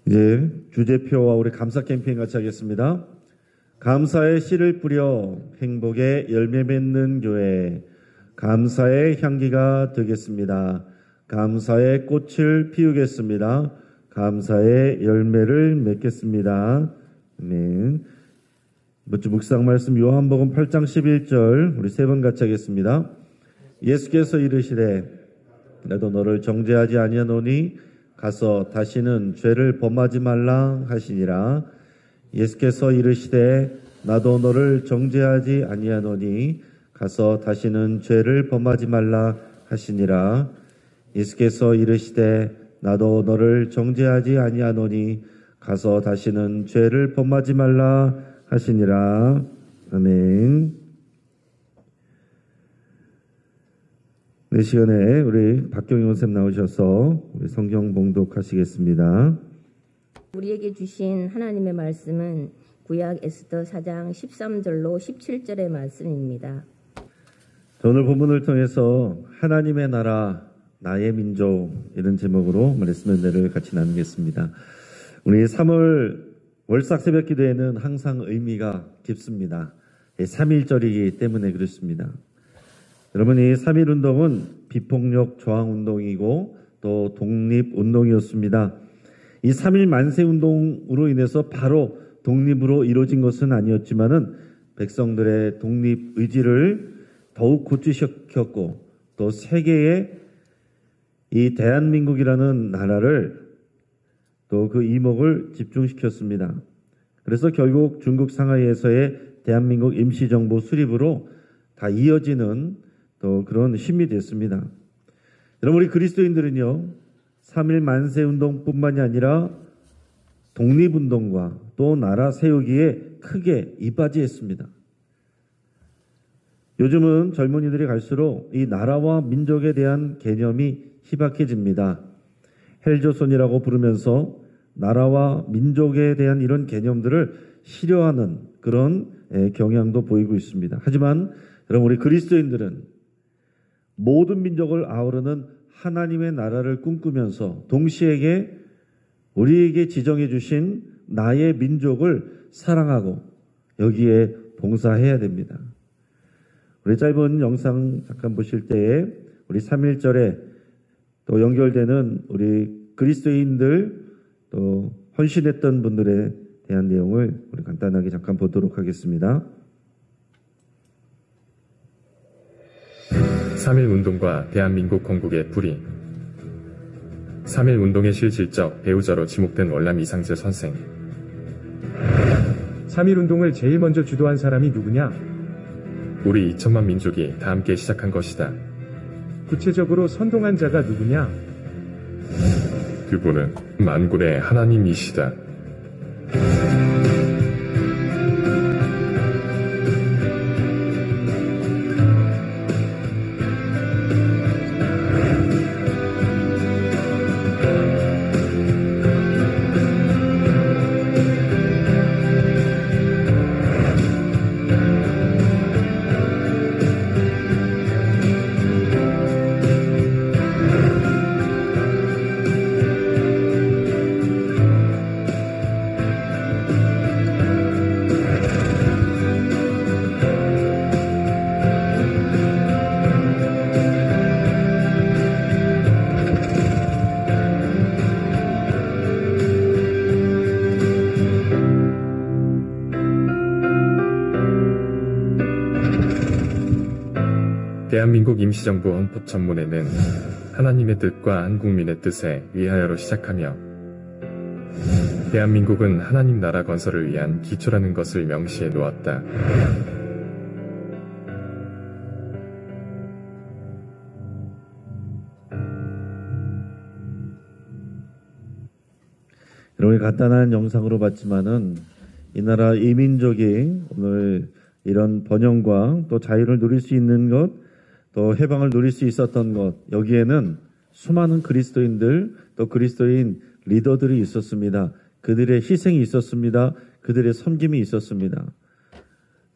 이제 주제표와 우리 감사 캠페인 같이 하겠습니다. 감사의 씨를 뿌려 행복의 열매 맺는 교회, 감사의 향기가 되겠습니다. 감사의 꽃을 피우겠습니다. 감사의 열매를 맺겠습니다. 아멘. 이번 주 묵상 말씀 요한복음 8장 11절 우리 세 번 같이 하겠습니다. 예수께서 이르시되 나도 너를 정죄하지 아니하노니 가서 다시는 죄를 범하지 말라 하시니라. 예수께서 이르시되 나도 너를 정죄하지 아니하노니 가서 다시는 죄를 범하지 말라 하시니라. 예수께서 이르시되 나도 너를 정죄하지 아니하노니 가서 다시는 죄를 범하지 말라 하시니라. 아멘. 이 시간에 우리 박경희 원쌤 나오셔서 우리 성경 봉독하시겠습니다. 우리에게 주신 하나님의 말씀은 구약 에스더 4장 13절로 17절의 말씀입니다. 오늘 본문을 통해서 하나님의 나라, 나의 민족 이런 제목으로 말씀 은혜를 같이 나누겠습니다. 우리 3월 월삭 새벽 기도에는 항상 의미가 깊습니다. 3.1절이기 때문에 그렇습니다. 여러분, 이 3.1운동은 비폭력 저항운동이고 또 독립운동이었습니다. 이 3.1 만세운동으로 인해서 바로 독립으로 이루어진 것은 아니었지만은 백성들의 독립의지를 더욱 고취시켰고 또 세계에 이 대한민국이라는 나라를 또 그 이목을 집중시켰습니다. 그래서 결국 중국 상하이에서의 대한민국 임시정부 수립으로 다 이어지는 또 그런 힘이 됐습니다. 여러분, 우리 그리스도인들은요, 3.1 만세운동뿐만이 아니라 독립운동과 또 나라 세우기에 크게 이바지했습니다. 요즘은 젊은이들이 갈수록 이 나라와 민족에 대한 개념이 희박해집니다. 헬조선이라고 부르면서 나라와 민족에 대한 이런 개념들을 싫어하는 그런 경향도 보이고 있습니다. 하지만 여러분, 우리 그리스도인들은 모든 민족을 아우르는 하나님의 나라를 꿈꾸면서 동시에 우리에게 지정해 주신 나의 민족을 사랑하고 여기에 봉사해야 됩니다. 우리 짧은 영상 잠깐 보실 때에 우리 3.1절에 또 연결되는 우리 그리스도인들 또 헌신했던 분들에 대한 내용을 우리 간단하게 잠깐 보도록 하겠습니다. 3.1운동과 대한민국 건국의 불이 3.1운동의 실질적 배우자로 지목된 월남 이상재 선생. 3.1운동을 제일 먼저 주도한 사람이 누구냐? 우리 2천만 민족이 다 함께 시작한 것이다. 구체적으로 선동한 자가 누구냐? 그분은 만군의 하나님이시다. 대한민국 임시정부 헌법천문에는 하나님의 뜻과 한국민의 뜻에 위하여로 시작하며 대한민국은 하나님 나라 건설을 위한 기초라는 것을 명시해 놓았다. 여러분이 간단한 영상으로 봤지만은 이 나라 이민족이 오늘 이런 번영과 또 자유를 누릴 수 있는 것, 또 해방을 누릴 수 있었던 것, 여기에는 수많은 그리스도인들 또 그리스도인 리더들이 있었습니다. 그들의 희생이 있었습니다. 그들의 섬김이 있었습니다.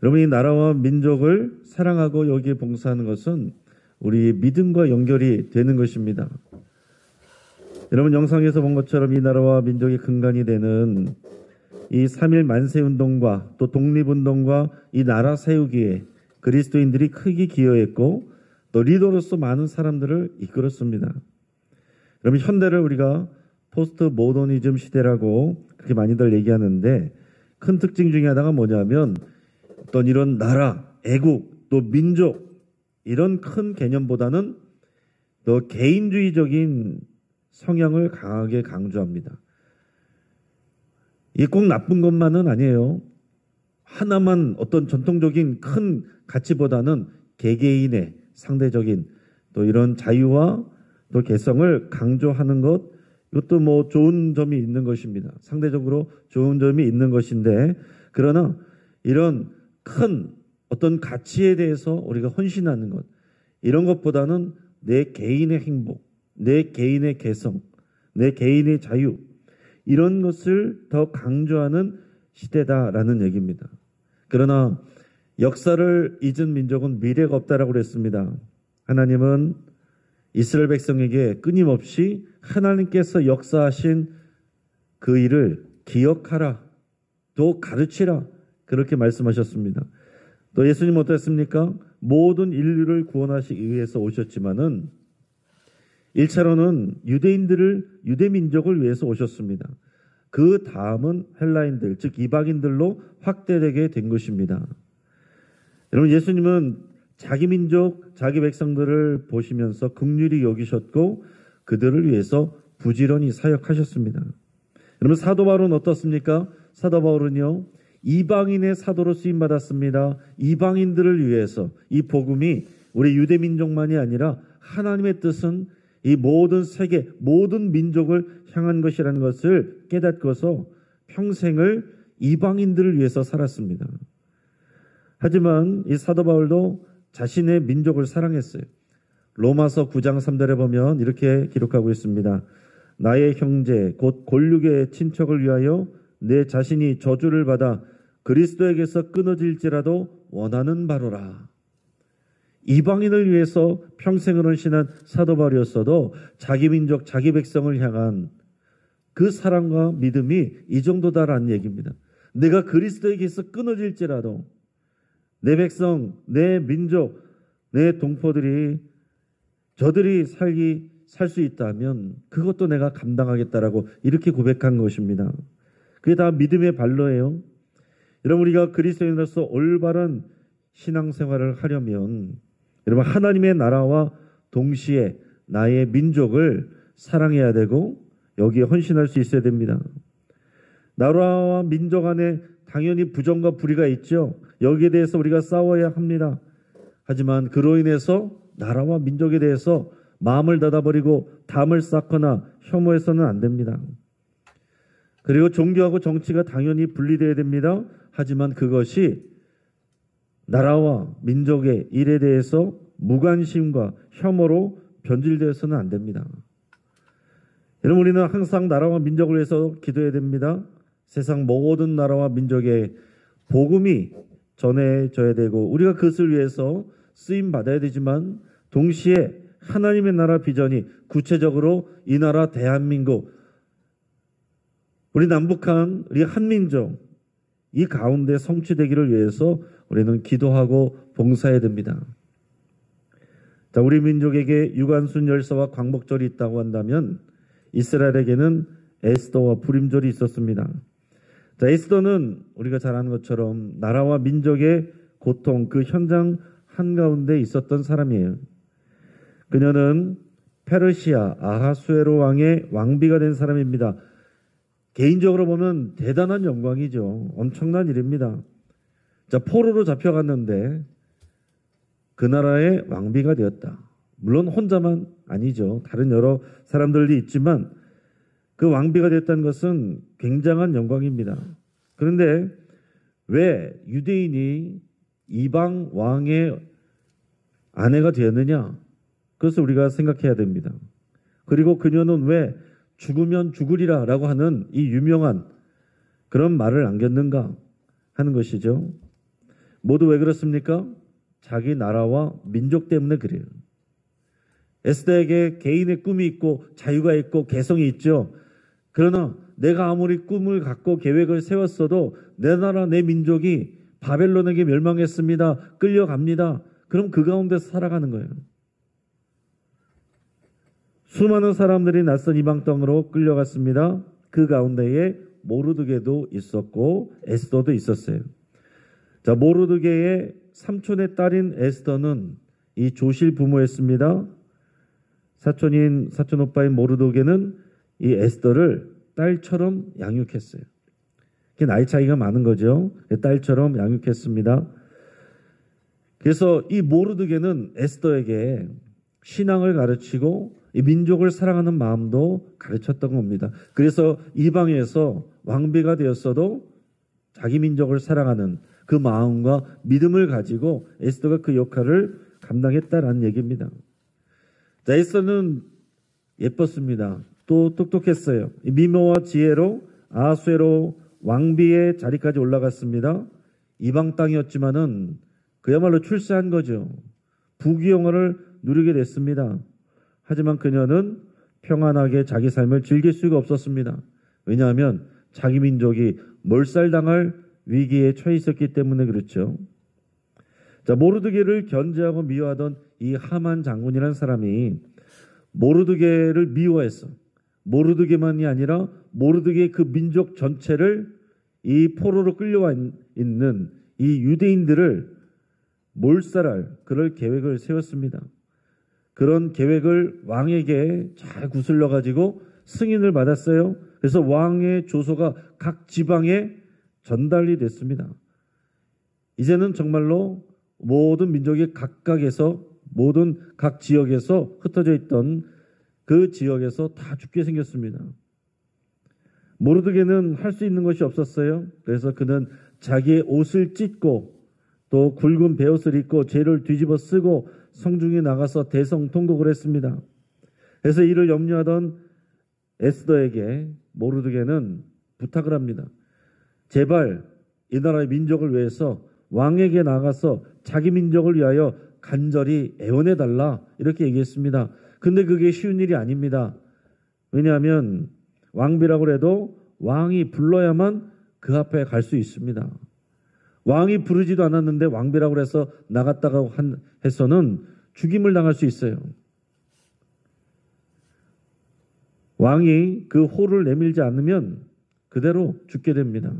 여러분, 이 나라와 민족을 사랑하고 여기에 봉사하는 것은 우리 믿음과 연결이 되는 것입니다. 여러분 영상에서 본 것처럼 이 나라와 민족의 근간이 되는 이 3.1 만세운동과 또 독립운동과 이 나라 세우기에 그리스도인들이 크게 기여했고 또 리더로서 많은 사람들을 이끌었습니다. 여러분 현대를 우리가 포스트 모더니즘 시대라고 그렇게 많이들 얘기하는데 큰 특징 중에 하나가 뭐냐면 어떤 이런 나라, 애국, 또 민족 이런 큰 개념보다는 더 개인주의적인 성향을 강하게 강조합니다. 이게 꼭 나쁜 것만은 아니에요. 하나만 어떤 전통적인 큰 가치보다는 개개인의 상대적인 또 이런 자유와 또 개성을 강조하는 것, 이것도 뭐 좋은 점이 있는 것입니다. 상대적으로 좋은 점이 있는 것인데, 그러나 이런 큰 어떤 가치에 대해서 우리가 헌신하는 것, 이런 것보다는 내 개인의 행복, 내 개인의 개성, 내 개인의 자유, 이런 것을 더 강조하는 시대다라는 얘기입니다. 그러나 역사를 잊은 민족은 미래가 없다라고 그랬습니다. 하나님은 이스라엘 백성에게 끊임없이 하나님께서 역사하신 그 일을 기억하라, 또 가르치라, 그렇게 말씀하셨습니다. 또 예수님 어땠습니까? 모든 인류를 구원하시기 위해서 오셨지만은 1차로는 유대 민족을 위해서 오셨습니다. 그 다음은 헬라인들, 즉 이방인들로 확대되게 된 것입니다. 여러분 예수님은 자기 민족, 자기 백성들을 보시면서 긍휼히 여기셨고 그들을 위해서 부지런히 사역하셨습니다. 여러분 사도 바울은 어떻습니까? 사도 바울은요, 이방인의 사도로 쓰임받았습니다. 이방인들을 위해서 이 복음이 우리 유대 민족만이 아니라 하나님의 뜻은 이 모든 세계, 모든 민족을 향한 것이라는 것을 깨닫고서 평생을 이방인들을 위해서 살았습니다. 하지만 이 사도 바울도 자신의 민족을 사랑했어요. 로마서 9장 3절에 보면 이렇게 기록하고 있습니다. 나의 형제 곧 골육의 친척을 위하여 내 자신이 저주를 받아 그리스도에게서 끊어질지라도 원하는 바로라. 이방인을 위해서 평생을 헌신한 사도 바울이었어도 자기 민족, 자기 백성을 향한 그 사랑과 믿음이 이 정도다라는 얘기입니다. 내가 그리스도에게서 끊어질지라도 내 백성, 내 민족, 내 동포들이 저들이 살 수 있다면 그것도 내가 감당하겠다라고 이렇게 고백한 것입니다. 그게 다 믿음의 발로예요. 여러분 우리가 그리스도인으로서 올바른 신앙생활을 하려면 여러분 하나님의 나라와 동시에 나의 민족을 사랑해야 되고 여기에 헌신할 수 있어야 됩니다. 나라와 민족 안에 당연히 부정과 불의가 있죠. 여기에 대해서 우리가 싸워야 합니다. 하지만 그로 인해서 나라와 민족에 대해서 마음을 닫아버리고 담을 쌓거나 혐오해서는 안 됩니다. 그리고 종교하고 정치가 당연히 분리되어야 됩니다. 하지만 그것이 나라와 민족의 일에 대해서 무관심과 혐오로 변질되어서는 안 됩니다. 여러분 우리는 항상 나라와 민족을 위해서 기도해야 됩니다. 세상 모든 나라와 민족의 복음이 전해져야 되고 우리가 그것을 위해서 쓰임 받아야 되지만 동시에 하나님의 나라 비전이 구체적으로 이 나라 대한민국, 우리 남북한, 우리 한민족 이 가운데 성취되기를 위해서 우리는 기도하고 봉사해야 됩니다. 자, 우리 민족에게 유관순 열사와 광복절이 있다고 한다면 이스라엘에게는 에스더와 부림절이 있었습니다. 자, 에스더는 우리가 잘 아는 것처럼 나라와 민족의 고통 그 현장 한가운데 있었던 사람이에요. 그녀는 페르시아 아하수에로 왕의 왕비가 된 사람입니다. 개인적으로 보면 대단한 영광이죠. 엄청난 일입니다. 자, 포로로 잡혀갔는데 그 나라의 왕비가 되었다. 물론 혼자만 아니죠. 다른 여러 사람들이 있지만 그 왕비가 됐다는 것은 굉장한 영광입니다. 그런데 왜 유대인이 이방 왕의 아내가 되었느냐? 그것을 우리가 생각해야 됩니다. 그리고 그녀는 왜 죽으면 죽으리라 라고 하는 이 유명한 그런 말을 남겼는가 하는 것이죠. 모두 왜 그렇습니까? 자기 나라와 민족 때문에 그래요. 에스더에게 개인의 꿈이 있고 자유가 있고 개성이 있죠. 그러나 내가 아무리 꿈을 갖고 계획을 세웠어도 내 나라 내 민족이 바벨론에게 멸망했습니다. 끌려갑니다. 그럼 그 가운데서 살아가는 거예요. 수많은 사람들이 낯선 이방 땅으로 끌려갔습니다. 그 가운데에 모르드게도 있었고 에스더도 있었어요. 자, 모르드게의 삼촌의 딸인 에스더는 이 조실 부모였습니다. 사촌 오빠인 모르드게는 이 에스더를 딸처럼 양육했어요. 그게 나이 차이가 많은 거죠. 딸처럼 양육했습니다. 그래서 이 모르드게는 에스더에게 신앙을 가르치고 이 민족을 사랑하는 마음도 가르쳤던 겁니다. 그래서 이방에서 왕비가 되었어도 자기 민족을 사랑하는 그 마음과 믿음을 가지고 에스더가 그 역할을 감당했다라는 얘기입니다. 자, 에스더는 예뻤습니다. 또 똑똑했어요. 미모와 지혜로 아수에로 왕비의 자리까지 올라갔습니다. 이방 땅이었지만은 그야말로 출세한 거죠. 부귀영화를 누리게 됐습니다. 하지만 그녀는 평안하게 자기 삶을 즐길 수가 없었습니다. 왜냐하면 자기 민족이 몰살당할 위기에 처해 있었기 때문에 그렇죠. 자, 모르드게를 견제하고 미워하던 이 하만 장군이라는 사람이 모르드게를 미워했어. 모르드게만이 아니라 모르드게의 그 민족 전체를 이 포로로 끌려와 있는 이 유대인들을 몰살할 그럴 계획을 세웠습니다. 그런 계획을 왕에게 잘 구슬러 가지고 승인을 받았어요. 그래서 왕의 조서가 각 지방에 전달이 됐습니다. 이제는 정말로 모든 민족이 각각에서 모든 각 지역에서 흩어져 있던 그 지역에서 다 죽게 생겼습니다. 모르드게는 할 수 있는 것이 없었어요. 그래서 그는 자기의 옷을 찢고 또 굵은 베옷을 입고 죄를 뒤집어 쓰고 성중에 나가서 대성통곡을 했습니다. 그래서 이를 염려하던 에스더에게 모르드게는 부탁을 합니다. 제발 이 나라의 민족을 위해서 왕에게 나가서 자기 민족을 위하여 간절히 애원해달라 이렇게 얘기했습니다. 근데 그게 쉬운 일이 아닙니다. 왜냐하면 왕비라고 해도 왕이 불러야만 그 앞에 갈 수 있습니다. 왕이 부르지도 않았는데 왕비라고 해서 나갔다가 해서는 죽임을 당할 수 있어요. 왕이 그 호를 내밀지 않으면 그대로 죽게 됩니다.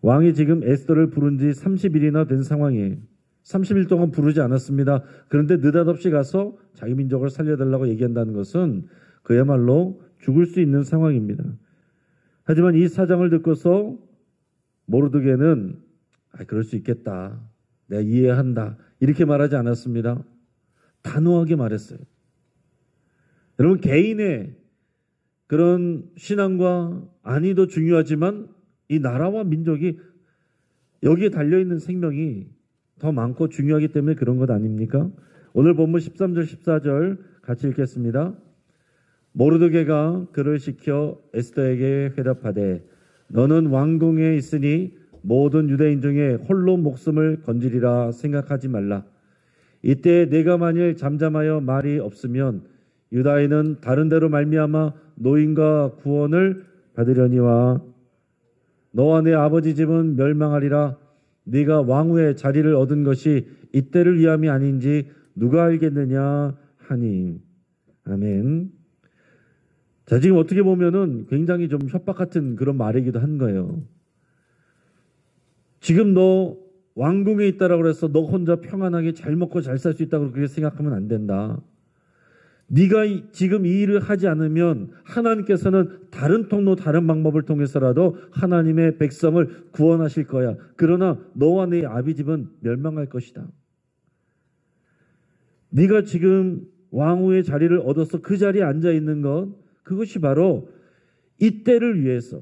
왕이 지금 에스더를 부른 지 30일이나 된 상황이에요. 30일 동안 부르지 않았습니다. 그런데 느닷없이 가서 자기 민족을 살려달라고 얘기한다는 것은 그야말로 죽을 수 있는 상황입니다. 하지만 이 사정을 듣고서 모르드게는 그럴 수 있겠다. 내가 이해한다. 이렇게 말하지 않았습니다. 단호하게 말했어요. 여러분, 개인의 그런 신앙과 안위도 중요하지만 이 나라와 민족이 여기에 달려있는 생명이 더 많고 중요하기 때문에 그런 것 아닙니까? 오늘 본문 13절 14절 같이 읽겠습니다. 모르드게가 그를 시켜 에스더에게 회답하되 너는 왕궁에 있으니 모든 유대인 중에 홀로 목숨을 건지리라 생각하지 말라. 이때 내가 만일 잠잠하여 말이 없으면 유다인은 다른 데로 말미암아 노인과 구원을 받으려니와 너와 내 아버지 집은 멸망하리라. 네가 왕후의 자리를 얻은 것이 이때를 위함이 아닌지 누가 알겠느냐 하니. 아멘. 자, 지금 어떻게 보면은 굉장히 좀 협박 같은 그런 말이기도 한 거예요. 지금 너 왕궁에 있다라고 해서 너 혼자 평안하게 잘 먹고 잘 살 수 있다고 그렇게 생각하면 안 된다. 네가 지금 이 일을 하지 않으면 하나님께서는 다른 통로, 다른 방법을 통해서라도 하나님의 백성을 구원하실 거야. 그러나 너와 네 아비 집은 멸망할 것이다. 네가 지금 왕후의 자리를 얻어서 그 자리에 앉아 있는 것, 그것이 바로 이때를 위해서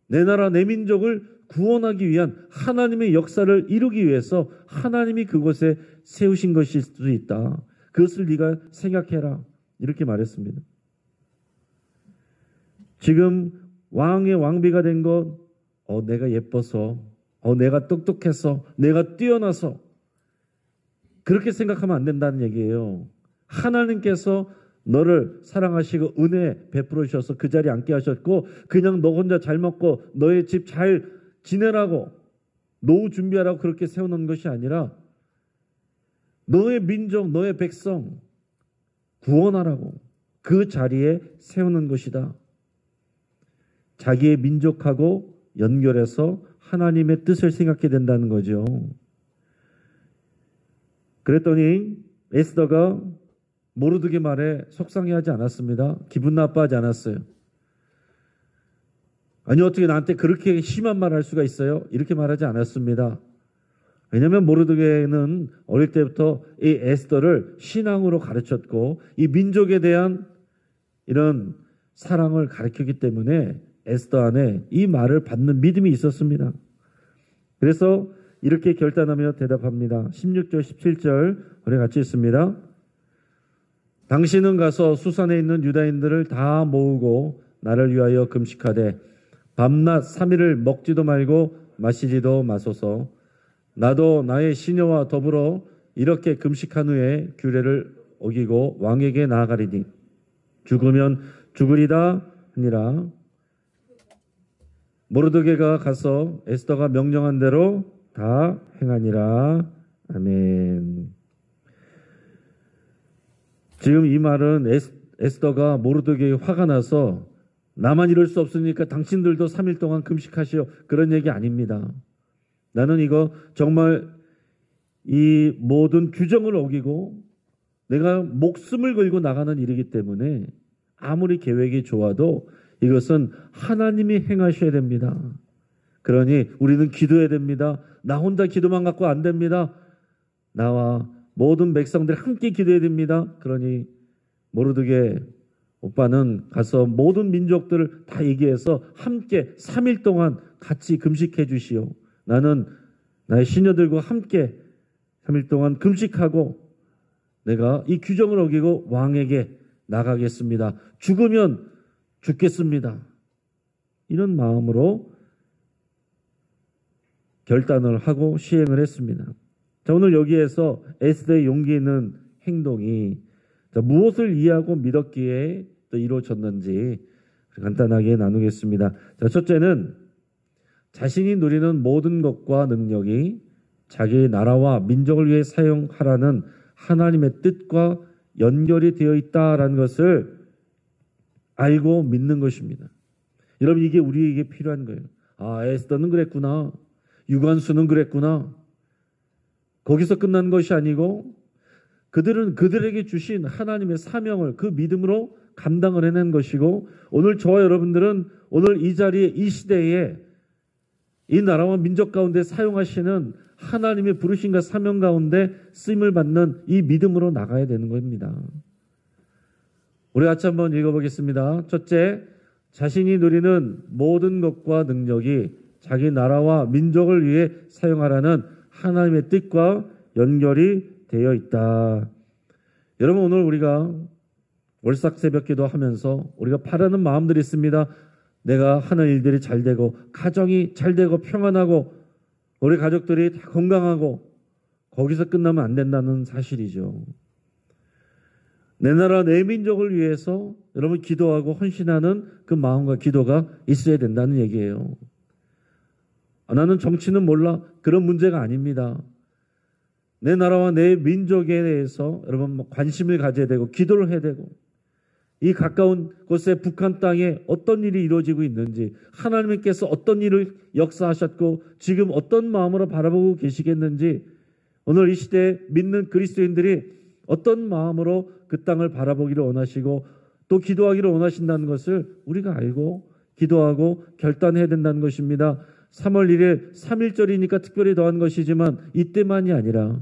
내 나라, 내 민족을 구원하기 위한 하나님의 역사를 이루기 위해서 하나님이 그곳에 세우신 것일 수도 있다. 그것을 네가 생각해라. 이렇게 말했습니다. 지금 왕의 왕비가 된 것, 내가 예뻐서, 내가 똑똑해서, 내가 뛰어나서 그렇게 생각하면 안 된다는 얘기예요. 하나님께서 너를 사랑하시고 은혜 베풀어 주셔서 그 자리에 앉게 하셨고 그냥 너 혼자 잘 먹고 너의 집 잘 지내라고 노후 준비하라고 그렇게 세워놓은 것이 아니라 너의 민족, 너의 백성 구원하라고 그 자리에 세우는 것이다. 자기의 민족하고 연결해서 하나님의 뜻을 생각하게 된다는 거죠. 그랬더니 에스더가 모르드게 말에 속상해하지 않았습니다. 기분 나빠하지 않았어요. 아니 어떻게 나한테 그렇게 심한 말 할 수가 있어요? 이렇게 말하지 않았습니다. 왜냐하면 모르드게는 어릴 때부터 이 에스더를 신앙으로 가르쳤고 이 민족에 대한 이런 사랑을 가르쳤기 때문에 에스더 안에 이 말을 받는 믿음이 있었습니다. 그래서 이렇게 결단하며 대답합니다. 16절 17절 우리 같이 읽습니다. 당신은 가서 수산에 있는 유다인들을 다 모으고 나를 위하여 금식하되 밤낮 3일을 먹지도 말고 마시지도 마소서. 나도 나의 시녀와 더불어 이렇게 금식한 후에 규례를 어기고 왕에게 나아가리니 죽으면 죽으리다 하니라. 모르드게가 가서 에스더가 명령한 대로 다 행하니라. 아멘. 지금 이 말은 에스더가 모르드게에 화가 나서 나만 이럴 수 없으니까 당신들도 3일 동안 금식하시오. 그런 얘기 아닙니다. 나는 이거 정말 이 모든 규정을 어기고 내가 목숨을 걸고 나가는 일이기 때문에 아무리 계획이 좋아도 이것은 하나님이 행하셔야 됩니다. 그러니 우리는 기도해야 됩니다. 나 혼자 기도만 갖고 안 됩니다. 나와 모든 백성들이 함께 기도해야 됩니다. 그러니 모르드게 오빠는 가서 모든 민족들을 다 얘기해서 함께 3일 동안 같이 금식해 주시오. 나는 나의 시녀들과 함께 3일 동안 금식하고 내가 이 규정을 어기고 왕에게 나가겠습니다. 죽으면 죽겠습니다. 이런 마음으로 결단을 하고 시행을 했습니다. 자, 오늘 여기에서 에스더의 용기 있는 행동이 무엇을 이해하고 믿었기에 또 이루어졌는지 간단하게 나누겠습니다. 자, 첫째는 자신이 누리는 모든 것과 능력이 자기의 나라와 민족을 위해 사용하라는 하나님의 뜻과 연결이 되어 있다라는 것을 알고 믿는 것입니다. 여러분 이게 우리에게 필요한 거예요. 아, 에스더는 그랬구나. 유관수는 그랬구나. 거기서 끝난 것이 아니고 그들은 그들에게 주신 하나님의 사명을 그 믿음으로 감당을 해낸 것이고 오늘 저와 여러분들은 오늘 이 자리에 이 시대에 이 나라와 민족 가운데 사용하시는 하나님의 부르심과 사명 가운데 쓰임을 받는 이 믿음으로 나가야 되는 겁니다. 우리 같이 한번 읽어보겠습니다. 첫째, 자신이 누리는 모든 것과 능력이 자기 나라와 민족을 위해 사용하라는 하나님의 뜻과 연결이 되어 있다. 여러분 오늘 우리가 월삭 새벽기도 하면서 우리가 바라는 마음들이 있습니다. 내가 하는 일들이 잘 되고 가정이 잘 되고 평안하고 우리 가족들이 다 건강하고 거기서 끝나면 안 된다는 사실이죠. 내 나라 내 민족을 위해서 여러분 기도하고 헌신하는 그 마음과 기도가 있어야 된다는 얘기예요. 나는 정치는 몰라. 그런 문제가 아닙니다. 내 나라와 내 민족에 대해서 여러분 관심을 가져야 되고 기도를 해야 되고 이 가까운 곳에 북한 땅에 어떤 일이 이루어지고 있는지 하나님께서 어떤 일을 역사하셨고 지금 어떤 마음으로 바라보고 계시겠는지 오늘 이 시대에 믿는 그리스도인들이 어떤 마음으로 그 땅을 바라보기를 원하시고 또 기도하기를 원하신다는 것을 우리가 알고 기도하고 결단해야 된다는 것입니다. 3월 1일 3.1절이니까 특별히 더한 것이지만 이때만이 아니라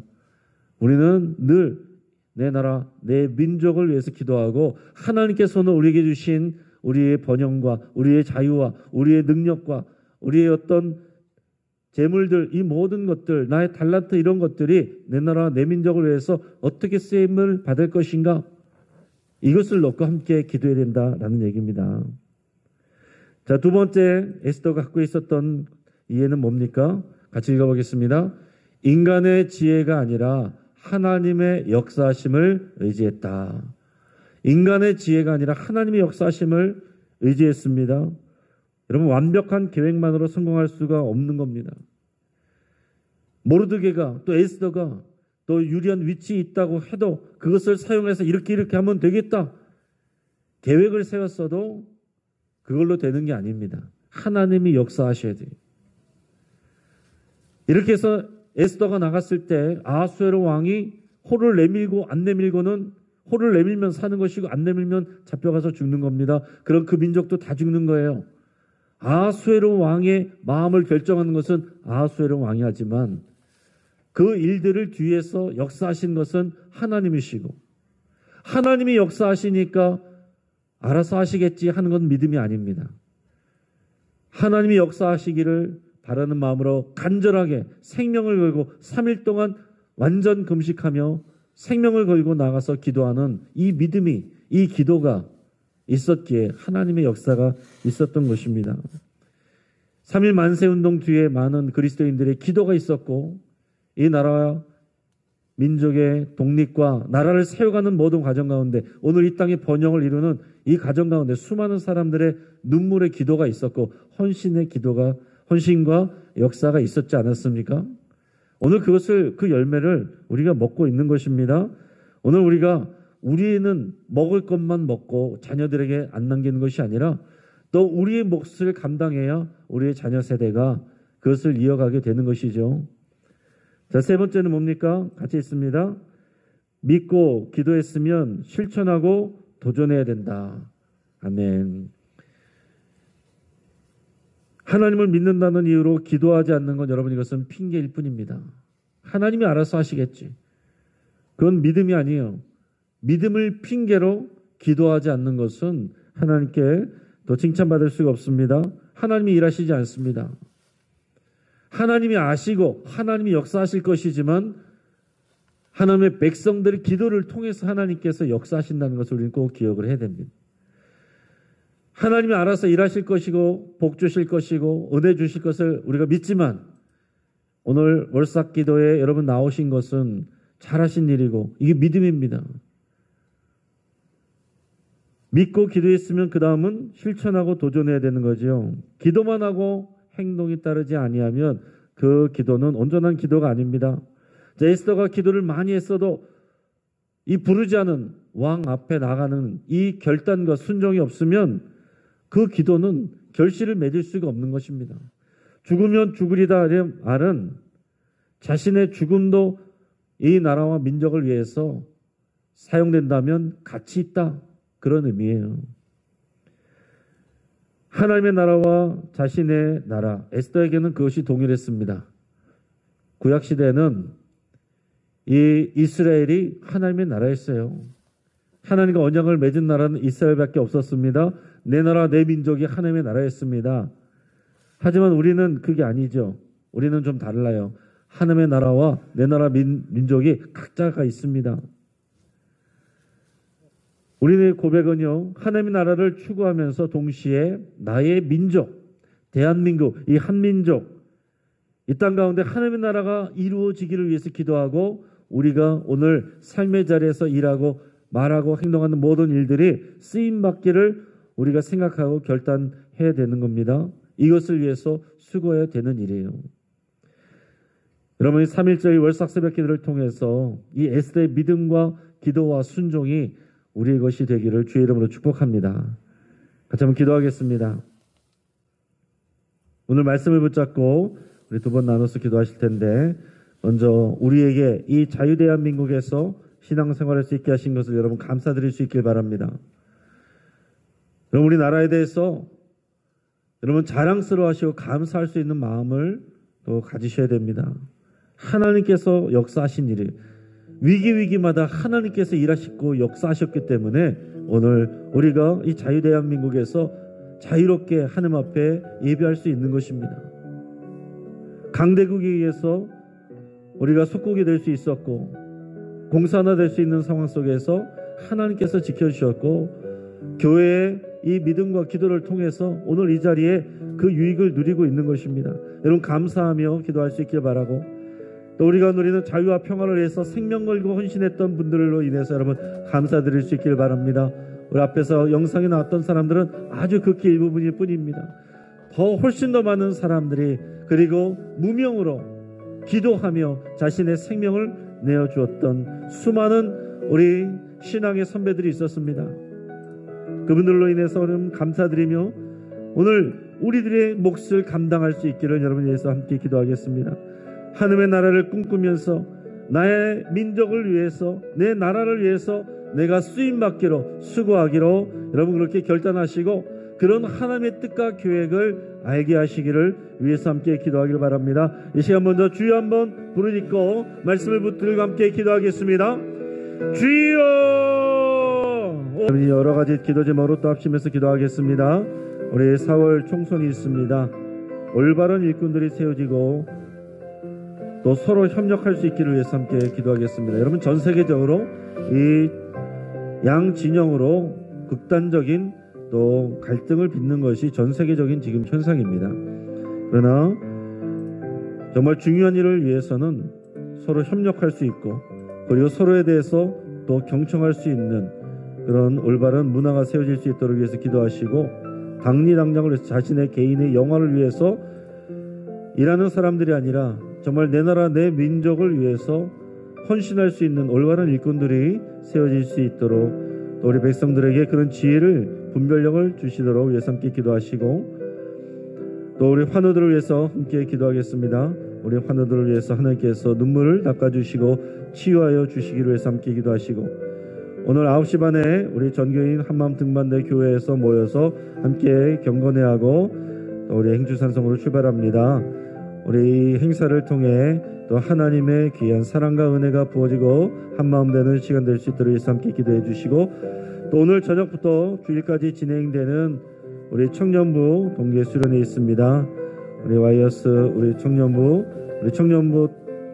우리는 늘 내 나라, 내 민족을 위해서 기도하고 하나님께서는 우리에게 주신 우리의 번영과 우리의 자유와 우리의 능력과 우리의 어떤 재물들, 이 모든 것들, 나의 달란트 이런 것들이 내 나라, 내 민족을 위해서 어떻게 쓰임을 받을 것인가 이것을 놓고 함께 기도해야 된다라는 얘기입니다. 자, 두 번째 에스더가 갖고 있었던 이해는 뭡니까? 같이 읽어보겠습니다. 인간의 지혜가 아니라 하나님의 역사하심을 의지했다. 인간의 지혜가 아니라 하나님의 역사하심을 의지했습니다. 여러분, 완벽한 계획만으로 성공할 수가 없는 겁니다. 모르드게가 또 에스더가 또 유리한 위치에 있다고 해도 그것을 사용해서 이렇게 하면 되겠다. 계획을 세웠어도 그걸로 되는 게 아닙니다. 하나님이 역사하셔야 돼요. 이렇게 해서 에스더가 나갔을 때 아수에로 왕이 호를 내밀고 안 내밀고는 호를 내밀면 사는 것이고 안 내밀면 잡혀가서 죽는 겁니다. 그럼 그 민족도 다 죽는 거예요. 아수에로 왕의 마음을 결정하는 것은 아수에로 왕이 하지만 그 일들을 뒤에서 역사하신 것은 하나님이시고 하나님이 역사하시니까 알아서 하시겠지 하는 건 믿음이 아닙니다. 하나님이 역사하시기를 바라는 마음으로 간절하게 생명을 걸고 3일 동안 완전 금식하며 생명을 걸고 나가서 기도하는 이 믿음이, 이 기도가 있었기에 하나님의 역사가 있었던 것입니다. 3.1 만세운동 뒤에 많은 그리스도인들의 기도가 있었고 이 나라와 민족의 독립과 나라를 세워가는 모든 과정 가운데 오늘 이 땅의 번영을 이루는 이 과정 가운데 수많은 사람들의 눈물의 기도가 있었고 헌신과 역사가 있었지 않았습니까? 오늘 그 열매를 우리가 먹고 있는 것입니다. 오늘 우리는 먹을 것만 먹고 자녀들에게 안 남기는 것이 아니라 또 우리의 몫을 감당해야 우리의 자녀 세대가 그것을 이어가게 되는 것이죠. 자, 세 번째는 뭡니까? 같이 있습니다. 믿고 기도했으면 실천하고 도전해야 된다. 아멘. 하나님을 믿는다는 이유로 기도하지 않는 건 여러분 이것은 핑계일 뿐입니다. 하나님이 알아서 하시겠지. 그건 믿음이 아니에요. 믿음을 핑계로 기도하지 않는 것은 하나님께 더 칭찬받을 수가 없습니다. 하나님이 일하시지 않습니다. 하나님이 아시고 하나님이 역사하실 것이지만 하나님의 백성들의 기도를 통해서 하나님께서 역사하신다는 것을 우리는 꼭 기억을 해야 됩니다. 하나님이 알아서 일하실 것이고 복 주실 것이고 은혜 주실 것을 우리가 믿지만 오늘 월삭 기도에 여러분 나오신 것은 잘하신 일이고 이게 믿음입니다. 믿고 기도했으면 그 다음은 실천하고 도전해야 되는 거죠. 기도만 하고 행동이 따르지 아니하면 그 기도는 온전한 기도가 아닙니다. 자, 에스더가 기도를 많이 했어도 이 부르지 않은 왕 앞에 나가는 이 결단과 순종이 없으면 그 기도는 결실을 맺을 수가 없는 것입니다. 죽으면 죽으리다 말은 자신의 죽음도 이 나라와 민족을 위해서 사용된다면 가치 있다. 그런 의미예요. 하나님의 나라와 자신의 나라, 에스더에게는 그것이 동일했습니다. 구약시대에는 이 이스라엘이 하나님의 나라였어요. 하나님과 언약을 맺은 나라는 이스라엘밖에 없었습니다. 내 나라, 내 민족이 하나님의 나라였습니다. 하지만 우리는 그게 아니죠. 우리는 좀 달라요. 하나님의 나라와 내 나라 민족이 각자가 있습니다. 우리의 고백은요, 하나님의 나라를 추구하면서 동시에 나의 민족, 대한민국, 이 한민족, 이 땅 가운데 하나님의 나라가 이루어지기를 위해서 기도하고 우리가 오늘 삶의 자리에서 일하고 말하고 행동하는 모든 일들이 쓰임받기를 우리가 생각하고 결단해야 되는 겁니다. 이것을 위해서 수고해야 되는 일이에요. 여러분이 3.1절의 월삭 새벽 기도를 통해서 이 에스더의 믿음과 기도와 순종이 우리의 것이 되기를 주의 이름으로 축복합니다. 같이 한번 기도하겠습니다. 오늘 말씀을 붙잡고 우리 두 번 나눠서 기도하실 텐데 먼저 우리에게 이 자유대한민국에서 신앙생활할 수 있게 하신 것을 여러분 감사드릴 수 있길 바랍니다. 여러분 우리나라에 대해서 여러분 자랑스러워하시고 감사할 수 있는 마음을 또 가지셔야 됩니다. 하나님께서 역사하신 일이 위기마다 하나님께서 일하시고 역사하셨기 때문에 오늘 우리가 이 자유대한민국에서 자유롭게 하나님 앞에 예배할 수 있는 것입니다. 강대국에 의해서 우리가 속국이 될 수 있었고 공산화 될 수 있는 상황 속에서 하나님께서 지켜주셨고 교회의 이 믿음과 기도를 통해서 오늘 이 자리에 그 유익을 누리고 있는 것입니다. 여러분 감사하며 기도할 수 있길 바라고 또 우리가 누리는 자유와 평화를 위해서 생명 걸고 헌신했던 분들로 인해서 여러분 감사드릴 수 있길 바랍니다. 우리 앞에서 영상에 나왔던 사람들은 아주 극히 일부분일 뿐입니다. 더 훨씬 더 많은 사람들이 그리고 무명으로 기도하며 자신의 생명을 내어주었던 수많은 우리 신앙의 선배들이 있었습니다. 그분들로 인해서 여러분 감사드리며 오늘 우리들의 몫을 감당할 수 있기를 여러분 위해서 함께 기도하겠습니다. 하나님의 나라를 꿈꾸면서 나의 민족을 위해서 내 나라를 위해서 내가 쓰임받기로 수고하기로 여러분 그렇게 결단하시고 그런 하나님의 뜻과 계획을 알게 하시기를 위해서 함께 기도하기를 바랍니다. 이 시간 먼저 주여 한번 부르짖고 말씀을 붙들고 함께 기도하겠습니다. 주여! 여러분이 여러 가지 기도 제목으로 또 합심해서 기도하겠습니다. 우리 4월 총선이 있습니다. 올바른 일꾼들이 세워지고 또 서로 협력할 수 있기를 위해서 함께 기도하겠습니다. 여러분 전 세계적으로 이 양 진영으로 극단적인 또 갈등을 빚는 것이 전 세계적인 지금 현상입니다. 그러나 정말 중요한 일을 위해서는 서로 협력할 수 있고 그리고 서로에 대해서 또 경청할 수 있는 그런 올바른 문화가 세워질 수 있도록 위해서 기도하시고 당리당장을 위해서 자신의 개인의 영화를 위해서 일하는 사람들이 아니라 정말 내 나라 내 민족을 위해서 헌신할 수 있는 올바른 일꾼들이 세워질 수 있도록 또 우리 백성들에게 그런 지혜를 분별력을 주시도록 위해서 함께 기도하시고 또 우리 환우들을 위해서 함께 기도하겠습니다. 우리 환우들을 위해서 하나님께서 눈물을 닦아주시고 치유하여 주시기를 위해서 함께 기도하시고 오늘 9시 반에 우리 전교인 한마음 등반대 교회에서 모여서 함께 경건회하고 또 우리 행주산성으로 출발합니다. 우리 행사를 통해 또 하나님의 귀한 사랑과 은혜가 부어지고 한마음 되는 시간 될 수 있도록 위해서 함께 기도해 주시고 또 오늘 저녁부터 주일까지 진행되는 우리 청년부 동계 수련회 있습니다. 우리 와이어스 우리 청년부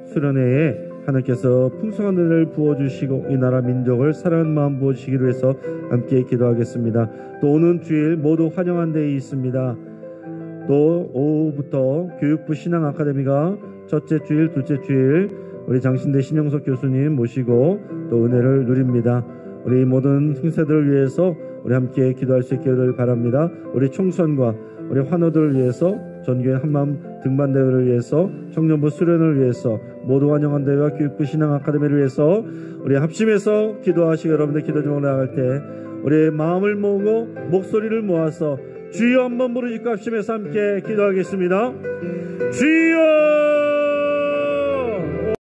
수련회에 하나님께서 풍성한 은혜를 부어주시고 이 나라 민족을 사랑하는 마음 부어주시기로 해서 함께 기도하겠습니다. 또 오는 주일 모두 환영한 데에 있습니다. 또 오후부터 교육부 신앙아카데미가 첫째 주일, 둘째 주일 우리 장신대 신영석 교수님 모시고 또 은혜를 누립니다. 우리 모든 행사들을 위해서 우리 함께 기도할 수 있기를 바랍니다. 우리 총선과 우리 환우들을 위해서 전교인 한마음 등반대회를 위해서 청년부 수련을 위해서 모두 환영한 대회와 교육부 신앙아카데미를 위해서 우리 합심해서 기도하시고 여러분들 기도 제목을 나갈 때 우리의 마음을 모으고 목소리를 모아서 주여 한번 부르짖고 합심해서 함께 기도하겠습니다. 주여